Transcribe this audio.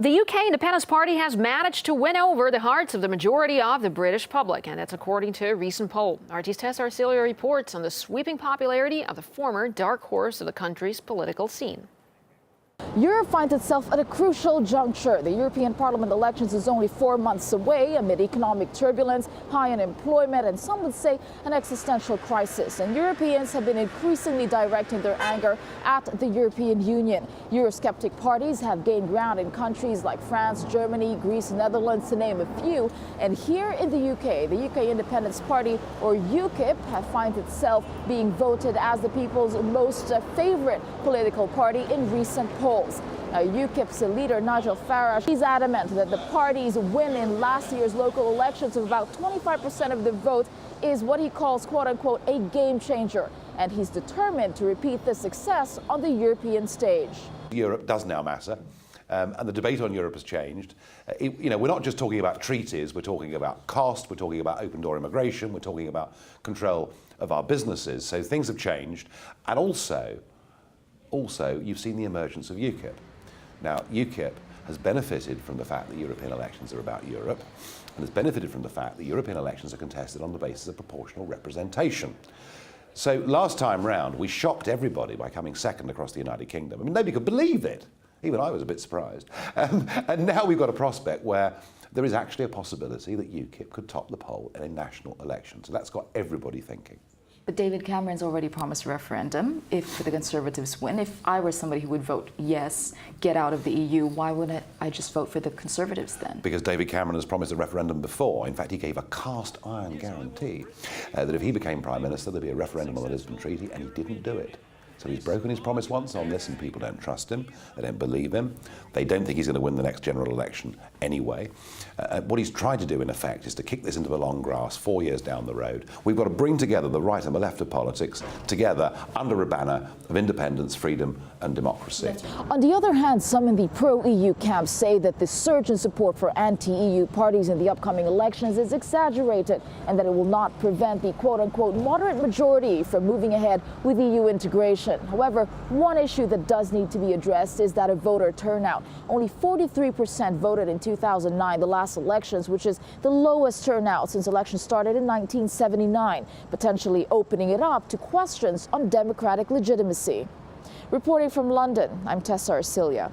The UK Independence Party has managed to win over the hearts of the majority of the British public, and that's according to a recent poll. RT's Tesa Arcilla reports on the sweeping popularity of the former dark horse of the country's political scene. Europe finds itself at a crucial juncture. The European Parliament elections is only 4 months away amid economic turbulence, high unemployment, and some would say an existential crisis. And Europeans have been increasingly directing their anger at the European Union. Euro-skeptic parties have gained ground in countries like France, Germany, Greece, Netherlands, to name a few. And here in the UK Independence Party, or UKIP, finds itself being voted as the people's most favorite political party in recent polls. Now, UKIP's leader, Nigel Farage, he's adamant that the party's win in last year's local elections of about 25% of the vote is what he calls, quote-unquote, a game changer. And he's determined to repeat this success on the European stage. Europe does now matter. And the debate on Europe has changed. We're not just talking about treaties, we're talking about cost, we're talking about open door immigration, we're talking about control of our businesses. So things have changed. And also, you've seen the emergence of UKIP. Now, UKIP has benefited from the fact that European elections are about Europe, and has benefited from the fact that European elections are contested on the basis of proportional representation. So last time round, we shocked everybody by coming second across the United Kingdom. I mean, nobody could believe it. Even I was a bit surprised. And now we've got a prospect where there is actually a possibility that UKIP could top the poll in a national election. So that's got everybody thinking. But David Cameron's already promised a referendum if the Conservatives win. If I were somebody who would vote yes, get out of the EU, why wouldn't I just vote for the Conservatives then? Because David Cameron has promised a referendum before. In fact, he gave a cast iron guarantee that if he became Prime Minister, there'd be a referendum on the Lisbon Treaty, and he didn't do it. So he's broken his promise once on this, and people don't trust him. They don't believe him. They don't think he's going to win the next general election anyway. What he's tried to do, in effect, is to kick this into the long grass 4 years down the road. We've got to bring together the right and the left of politics together under a banner of independence, freedom and democracy. On the other hand, some in the pro-EU camp say that the surge in support for anti-EU parties in the upcoming elections is exaggerated, and that it will not prevent the quote-unquote moderate majority from moving ahead with EU integration. However, one issue that does need to be addressed is that of voter turnout. Only 43% voted in 2009, the last elections, which is the lowest turnout since elections started in 1979, potentially opening it up to questions on democratic legitimacy. Reporting from London, I'm Tesa Arcilla.